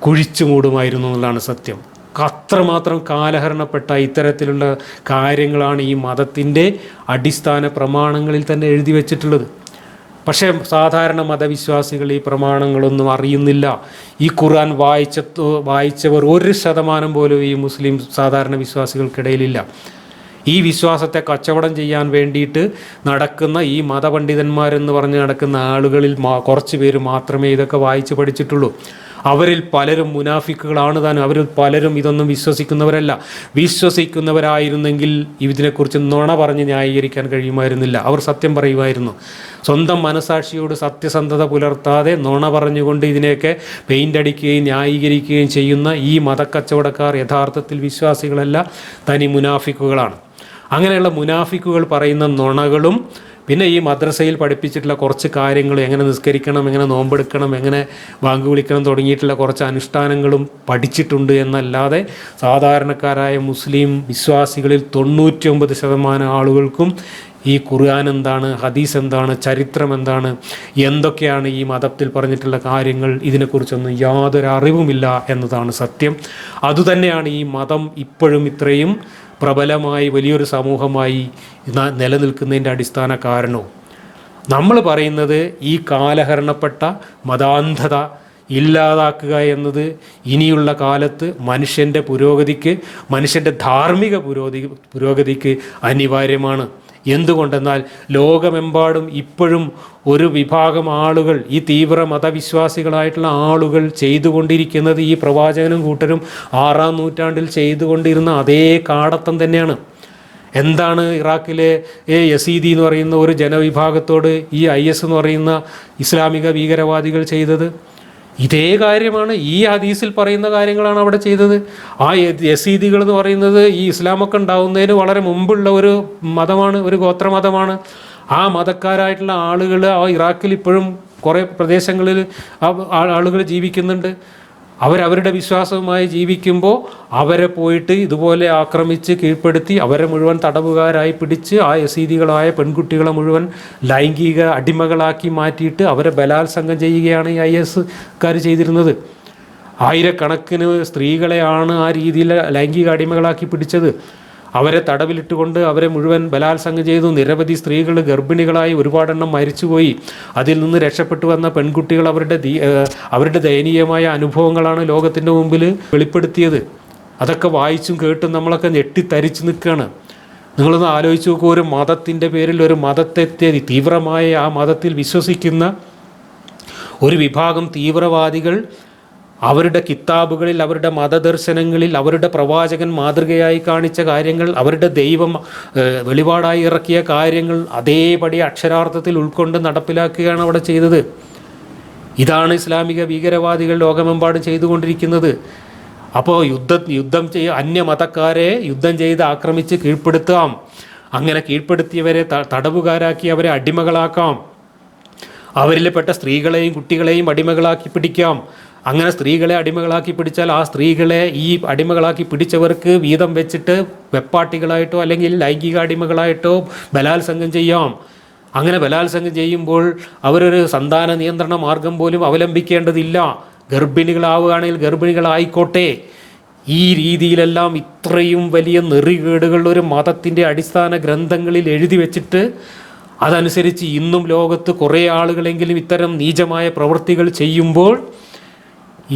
കുഴിച്ചു മൂടുമായിരുന്നു എന്നുള്ളതാണ് സത്യം. അത്രമാത്രം കാലഹരണപ്പെട്ട ഇത്തരത്തിലുള്ള കാര്യങ്ങളാണ് ഈ മതത്തിൻ്റെ അടിസ്ഥാന പ്രമാണങ്ങളിൽ തന്നെ എഴുതി വച്ചിട്ടുള്ളത്. പക്ഷേ സാധാരണ മതവിശ്വാസികൾ ഈ പ്രമാണങ്ങളൊന്നും അറിയുന്നില്ല. ഈ ഖുർആൻ വായിച്ചവർ 1% പോലും ഈ മുസ്ലിം സാധാരണ വിശ്വാസികൾക്കിടയിലില്ല. ഈ വിശ്വാസത്തെ കച്ചവടം ചെയ്യാൻ വേണ്ടിയിട്ട് നടക്കുന്ന ഈ മതപണ്ഡിതന്മാരെന്ന് പറഞ്ഞ് നടക്കുന്ന ആളുകളിൽ കുറച്ച് പേര് മാത്രമേ ഇതൊക്കെ വായിച്ച് പഠിച്ചിട്ടുള്ളൂ. അവരിൽ പലരും മുനാഫിക്കുകളാണ് താനും. അവരിൽ പലരും ഇതൊന്നും വിശ്വസിക്കുന്നവരല്ല. വിശ്വസിക്കുന്നവരായിരുന്നെങ്കിൽ ഇതിനെക്കുറിച്ച് നുണ പറഞ്ഞ് ന്യായീകരിക്കാൻ കഴിയുമായിരുന്നില്ല. അവർ സത്യം പറയുമായിരുന്നു. സ്വന്തം മനസാക്ഷിയോട് സത്യസന്ധത പുലർത്താതെ നുണ പറഞ്ഞുകൊണ്ട് ഇതിനെയൊക്കെ പെയിൻ്റ് അടിക്കുകയും ന്യായീകരിക്കുകയും ചെയ്യുന്ന ഈ മതക്കച്ചവടക്കാർ യഥാർത്ഥത്തിൽ വിശ്വാസികളല്ല, തനി മുനാഫിക്കുകളാണ്. അങ്ങനെയുള്ള മുനാഫിക്കുകൾ പറയുന്ന നുണകളും പിന്നെ ഈ മദ്രസയിൽ പഠിപ്പിച്ചിട്ടുള്ള കുറച്ച് കാര്യങ്ങൾ, എങ്ങനെ നിസ്കരിക്കണം, എങ്ങനെ നോമ്പെടുക്കണം, എങ്ങനെ ബാങ്ക് വിളിക്കണം തുടങ്ങിയിട്ടുള്ള കുറച്ച് അനുഷ്ഠാനങ്ങളും പഠിച്ചിട്ടുണ്ട് എന്നല്ലാതെ സാധാരണക്കാരായ മുസ്ലിം വിശ്വാസികളിൽ 99% ആളുകൾക്കും ഈ ഖുർആൻ എന്താണ്, ഹദീസ് എന്താണ്, ചരിത്രം എന്താണ്, എന്തൊക്കെയാണ് ഈ മതത്തിൽ പറഞ്ഞിട്ടുള്ള കാര്യങ്ങൾ, ഇതിനെക്കുറിച്ചൊന്നും യാതൊരു അറിവുമില്ല എന്നതാണ് സത്യം. അതുതന്നെയാണ് ഈ മതം ഇപ്പോഴും ഇത്രയും പ്രബലമായി വലിയൊരു സമൂഹമായി നിലനിൽക്കുന്നതിൻ്റെ അടിസ്ഥാന കാരണവും. നമ്മൾ പറയുന്നത് ഈ കാലഹരണപ്പെട്ട മതാന്ധത ഇല്ലാതാക്കുക എന്നത് ഇനിയുള്ള കാലത്ത് മനുഷ്യൻ്റെ പുരോഗതിക്ക്, മനുഷ്യൻ്റെ ധാർമ്മിക പുരോഗതിക്ക് അനിവാര്യമാണ്. എന്തുകൊണ്ടെന്നാൽ ലോകമെമ്പാടും ഇപ്പോഴും ഒരു വിഭാഗം ആളുകൾ, ഈ തീവ്ര മതവിശ്വാസികളായിട്ടുള്ള ആളുകൾ ചെയ്തുകൊണ്ടിരിക്കുന്നത് ഈ പ്രവാചകനും കൂട്ടരും 6-ാം നൂറ്റാണ്ടിൽ ചെയ്തുകൊണ്ടിരുന്ന അതേ കാടത്തം തന്നെയാണ്. എന്താണ് ഇറാഖിലെ യസീദി എന്ന് പറയുന്ന ഒരു ജനവിഭാഗത്തോട് ഈ IS എന്ന് പറയുന്ന ഇസ്ലാമിക ഭീകരവാദികൾ ചെയ്തത്? ഇതേ കാര്യമാണ്. ഈ ഹദീസിൽ പറയുന്ന കാര്യങ്ങളാണ് അവിടെ ചെയ്തത്. ആ യസീദികൾ എന്ന് പറയുന്നത് ഈ ഇസ്ലാമൊക്കെ ഉണ്ടാവുന്നതിന് വളരെ മുമ്പുള്ള ഒരു മതമാണ്, ഒരു ഗോത്രമതമാണ്. ആ മതക്കാരായിട്ടുള്ള ആളുകൾ ആ ഇറാഖിൽ ഇപ്പോഴും കുറേ പ്രദേശങ്ങളിൽ ആളുകൾ ജീവിക്കുന്നുണ്ട്. അവരവരുടെ വിശ്വാസവുമായി ജീവിക്കുമ്പോൾ അവരെ പോയിട്ട് ഇതുപോലെ ആക്രമിച്ച് കീഴ്പ്പെടുത്തി അവരെ മുഴുവൻ തടവുകാരായി പിടിച്ച് ആ യസീദികളായ പെൺകുട്ടികളെ മുഴുവൻ ലൈംഗിക അടിമകളാക്കി മാറ്റിയിട്ട് അവരെ ബലാത്സംഗം ചെയ്യുകയാണ് ഈ ISക്കാർ ചെയ്തിരുന്നത്. ആയിരക്കണക്കിന് സ്ത്രീകളെയാണ് ആ രീതിയിൽ ലൈംഗിക അടിമകളാക്കി പിടിച്ചത്. അവരെ തടവിലിട്ടുകൊണ്ട് അവരെ മുഴുവൻ ബലാത്സംഗം ചെയ്തു. നിരവധി സ്ത്രീകൾ ഗർഭിണികളായി ഒരുപാടെണ്ണം മരിച്ചുപോയി. അതിൽ നിന്ന് രക്ഷപ്പെട്ടു വന്ന പെൺകുട്ടികൾ അവരുടെ ദയനീയമായ അനുഭവങ്ങളാണ് ലോകത്തിൻ്റെ മുമ്പിൽ വെളിപ്പെടുത്തിയത്. അതൊക്കെ വായിച്ചും കേട്ടും നമ്മളൊക്കെ ഞെട്ടിത്തരിച്ചു നിൽക്കുകയാണ്. നിങ്ങളൊന്ന് ആലോചിച്ച് നോക്കൂ, ഒരു മതത്തിൻ്റെ പേരിൽ ഒരു മതത്തെ തീവ്രമായ ആ മതത്തിൽ വിശ്വസിക്കുന്ന ഒരു വിഭാഗം തീവ്രവാദികൾ അവരുടെ കിതാബുകളിൽ, അവരുടെ മതദർശനങ്ങളിൽ, അവരുടെ പ്രവാചകൻ മാതൃകയായി കാണിച്ച കാര്യങ്ങൾ, അവരുടെ ദൈവം വെളിപാടായി ഇറക്കിയ കാര്യങ്ങൾ അതേപടി അക്ഷരാർത്ഥത്തിൽ ഉൾക്കൊണ്ട് നടപ്പിലാക്കുകയാണ് അവിടെ ചെയ്തത്. ഇതാണ് ഇസ്ലാമിക ഭീകരവാദികൾ ലോകമെമ്പാടും ചെയ്തുകൊണ്ടിരിക്കുന്നത്. അപ്പോൾ യുദ്ധം അന്യമതക്കാരെ യുദ്ധം ചെയ്ത് ആക്രമിച്ച് കീഴ്പ്പെടുത്താം. അങ്ങനെ കീഴ്പ്പെടുത്തിയവരെ തടവുകാരാക്കി അവരെ അടിമകളാക്കാം. അവരിൽപ്പെട്ട സ്ത്രീകളെയും കുട്ടികളെയും അടിമകളാക്കി പിടിക്കാം. അങ്ങനെ സ്ത്രീകളെ അടിമകളാക്കി പിടിച്ചാൽ ആ സ്ത്രീകളെ ഈ അടിമകളാക്കി പിടിച്ചവർക്ക് വീതം വെച്ചിട്ട് വെപ്പാട്ടികളായിട്ടോ അല്ലെങ്കിൽ ലൈംഗിക അടിമകളായിട്ടോ ബലാത്സംഗം ചെയ്യാം. അങ്ങനെ ബലാത്സംഗം ചെയ്യുമ്പോൾ അവരൊരു സന്താന നിയന്ത്രണ മാർഗം പോലും അവലംബിക്കേണ്ടതില്ല. ഗർഭിണികളാവുകയാണെങ്കിൽ ഗർഭിണികളായിക്കോട്ടെ. ഈ രീതിയിലെല്ലാം ഇത്രയും വലിയ നെറികേടുകൾ ഒരു മതത്തിൻ്റെ അടിസ്ഥാന ഗ്രന്ഥങ്ങളിൽ എഴുതി വെച്ചിട്ട് അതനുസരിച്ച് ഇന്നും ലോകത്ത് കുറേ ആളുകളെങ്കിലും ഇത്തരം നീചമായ പ്രവൃത്തികൾ ചെയ്യുമ്പോൾ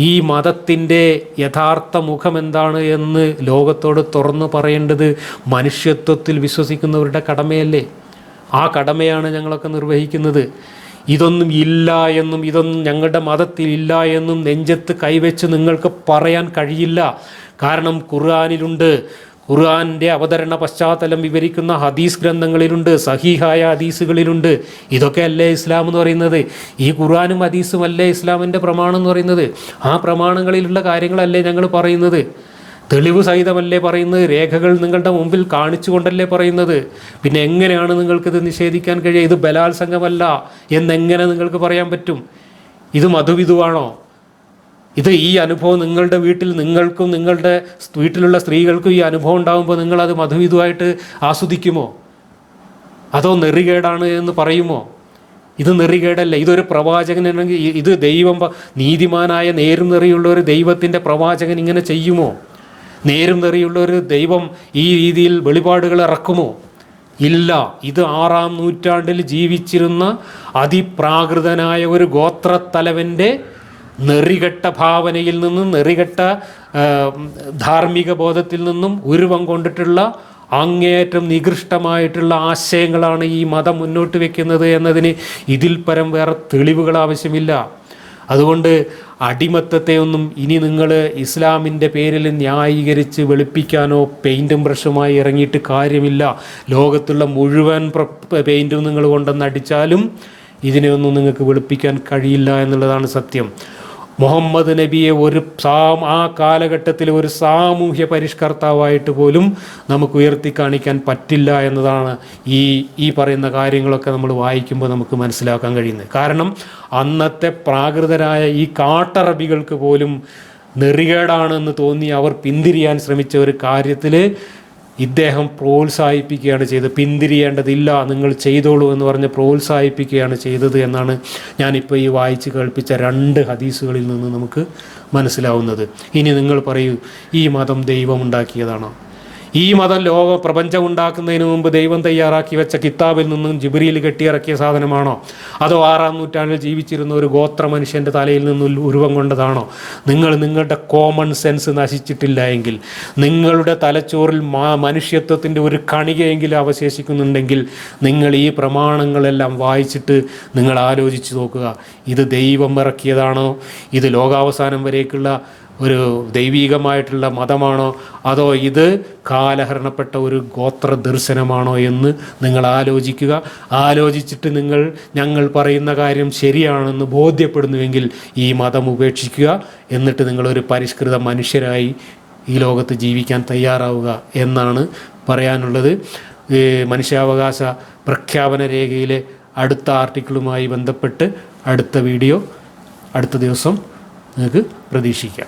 ഈ മതത്തിൻ്റെ യഥാർത്ഥ മുഖം എന്താണ് എന്ന് ലോകത്തോട് തുറന്നു പറയേണ്ടത് മനുഷ്യത്വത്തിൽ വിശ്വസിക്കുന്നവരുടെ കടമയല്ലേ? ആ കടമയാണ് ഞങ്ങളൊക്കെ നിർവഹിക്കുന്നത്. ഇതൊന്നും ഇല്ല എന്നും ഇതൊന്നും ഞങ്ങളുടെ മതത്തിൽ ഇല്ല എന്നും നെഞ്ചത്ത് കൈവച്ച് നിങ്ങൾക്ക് പറയാൻ കഴിയില്ല. കാരണം ഖുർആനിലുണ്ട്. ഖുർആൻ്റെ അവതരണ പശ്ചാത്തലം വിവരിക്കുന്ന ഹദീസ് ഗ്രന്ഥങ്ങളിലുണ്ട്, സഹീഹായ ഹദീസുകളിലുണ്ട്. ഇതൊക്കെ അല്ലേ ഇസ്ലാം എന്ന് പറയുന്നത്? ഈ ഖുർആനും ഹദീസും അല്ലേ ഇസ്ലാമിൻ്റെ പ്രമാണം എന്ന് പറയുന്നത്? ആ പ്രമാണങ്ങളിലുള്ള കാര്യങ്ങളല്ലേ ഞങ്ങൾ പറയുന്നത്? തെളിവ് സഹിതമല്ലേ പറയുന്നത്? രേഖകൾ നിങ്ങളുടെ മുമ്പിൽ കാണിച്ചുകൊണ്ടല്ലേ പറയുന്നത്? പിന്നെ എങ്ങനെയാണ് നിങ്ങൾക്കിത് നിഷേധിക്കാൻ കഴിയുക? ഇത് ബലാത്സംഗമല്ല എന്നെങ്ങനെ നിങ്ങൾക്ക് പറയാൻ പറ്റും? ഇത് മധുവിധുവാണോ? ഇത് ഈ അനുഭവം നിങ്ങളുടെ വീട്ടിൽ നിങ്ങൾക്കും നിങ്ങളുടെ വീട്ടിലുള്ള സ്ത്രീകൾക്കും ഈ അനുഭവം ഉണ്ടാകുമ്പോൾ നിങ്ങളത് മധുവിധുവായിട്ട് ആസ്വദിക്കുമോ? അതോ നെറികേടാണ് എന്ന് പറയുമോ? ഇത് നെറികേടല്ല. ഇതൊരു പ്രവാചകനാണെങ്കിൽ, ഇത് ദൈവം നീതിമാനായ നേരും നെറിയുള്ള ഒരു ദൈവത്തിൻ്റെ പ്രവാചകൻ ഇങ്ങനെ ചെയ്യുമോ? നേരും നെറിയുള്ള ഒരു ദൈവം ഈ രീതിയിൽ വെളിപാടുകൾ ഇറക്കുമോ? ഇല്ല. ഇത് 6-ാം നൂറ്റാണ്ടിൽ ജീവിച്ചിരുന്ന അതിപ്രാകൃതനായ ഒരു ഗോത്രത്തലവൻ്റെ നെറികെട്ട ഭാവനയിൽ നിന്നും നെറികെട്ട ധാർമ്മിക ബോധത്തിൽ നിന്നും ഉരുവം കൊണ്ടിട്ടുള്ള അങ്ങേയറ്റം നികൃഷ്ടമായിട്ടുള്ള ആശയങ്ങളാണ് ഈ മതം മുന്നോട്ട് വയ്ക്കുന്നത് എന്നതിന് ഇതിൽ പരം വേറെ തെളിവുകൾ ആവശ്യമില്ല. അതുകൊണ്ട് അടിമത്തത്തെ ഒന്നും ഇനി നിങ്ങൾ ഇസ്ലാമിൻ്റെ പേരിൽ ന്യായീകരിച്ച് വെളുപ്പിക്കാനോ പെയിൻറ്റും ബ്രഷുമായി ഇറങ്ങിയിട്ട് കാര്യമില്ല. ലോകത്തുള്ള മുഴുവൻ പെയിൻറ്റും നിങ്ങൾ കൊണ്ടുവന്ന് അടിച്ചാലും ഇതിനെയൊന്നും നിങ്ങൾക്ക് വെളുപ്പിക്കാൻ കഴിയില്ല എന്നുള്ളതാണ് സത്യം. മുഹമ്മദ് നബിയെ ആ കാലഘട്ടത്തിൽ ഒരു സാമൂഹ്യ പരിഷ്കർത്താവായിട്ട് പോലും നമുക്ക് ഉയർത്തി കാണിക്കാൻ പറ്റില്ല എന്നതാണ് ഈ പറയുന്ന കാര്യങ്ങളൊക്കെ നമ്മൾ വായിക്കുമ്പോൾ നമുക്ക് മനസ്സിലാക്കാൻ കഴിയുന്നത്. കാരണം അന്നത്തെ പ്രാകൃതരായ ഈ കാട്ടറബികൾക്ക് പോലും നെറികേടാണെന്ന് തോന്നി അവർ പിന്തിരിയാൻ ശ്രമിച്ച ഒരു കാര്യത്തിൽ ഇദ്ദേഹം പ്രോത്സാഹിപ്പിക്കുകയാണ് ചെയ്തത്. പിന്തിരിയേണ്ടതില്ല, നിങ്ങൾ ചെയ്തോളൂ എന്ന് പറഞ്ഞ് പ്രോത്സാഹിപ്പിക്കുകയാണ് ചെയ്തത് എന്നാണ് ഞാനിപ്പോൾ ഈ വായിച്ച് കേൾപ്പിച്ച 2 ഹദീസുകളിൽ നിന്ന് നമുക്ക് മനസ്സിലാവുന്നത്. ഇനി നിങ്ങൾ പറയൂ, ഈ മതം ദൈവം ഉണ്ടാക്കിയതാണോ? ഈ മതം പ്രപഞ്ചം ഉണ്ടാക്കുന്നതിന് മുമ്പ് ദൈവം തയ്യാറാക്കി വെച്ച കിതാബിൽ നിന്നും ജിബ്രീൽ കെട്ടിയിറക്കിയ സാധനമാണോ? അതോ 6-ാം നൂറ്റാണ്ടിൽ ജീവിച്ചിരുന്ന ഒരു ഗോത്ര മനുഷ്യൻ്റെ തലയിൽ നിന്നും ഉരുവം കൊണ്ടതാണോ? നിങ്ങളുടെ കോമൺ സെൻസ് നശിച്ചിട്ടില്ല എങ്കിൽ, നിങ്ങളുടെ തലച്ചോറിൽ മനുഷ്യത്വത്തിൻ്റെ ഒരു കണികയെങ്കിലും അവശേഷിക്കുന്നുണ്ടെങ്കിൽ, നിങ്ങൾ ഈ പ്രമാണങ്ങളെല്ലാം വായിച്ചിട്ട് നിങ്ങൾ ആലോചിച്ച് നോക്കുക. ഇത് ദൈവം ഇറക്കിയതാണോ? ഇത് ലോകാവസാനം വരേക്കുള്ള ഒരു ദൈവീകമായിട്ടുള്ള മതമാണോ? അതോ ഇത് കാലഹരണപ്പെട്ട ഒരു ഗോത്ര ദർശനമാണോ എന്ന് നിങ്ങൾ ആലോചിക്കുക. ആലോചിച്ചിട്ട് ഞങ്ങൾ പറയുന്ന കാര്യം ശരിയാണെന്ന് ബോധ്യപ്പെടുന്നുവെങ്കിൽ ഈ മതം ഉപേക്ഷിക്കുക. എന്നിട്ട് നിങ്ങളൊരു പരിഷ്കൃത മനുഷ്യരായി ഈ ലോകത്ത് ജീവിക്കാൻ തയ്യാറാവുക എന്നാണ് പറയാനുള്ളത്. മനുഷ്യാവകാശ പ്രഖ്യാപന രേഖയിലെ അടുത്ത ആർട്ടിക്കിളുമായി ബന്ധപ്പെട്ട് അടുത്ത വീഡിയോ അടുത്ത ദിവസം നിങ്ങൾക്ക് പ്രതീക്ഷിക്കാം.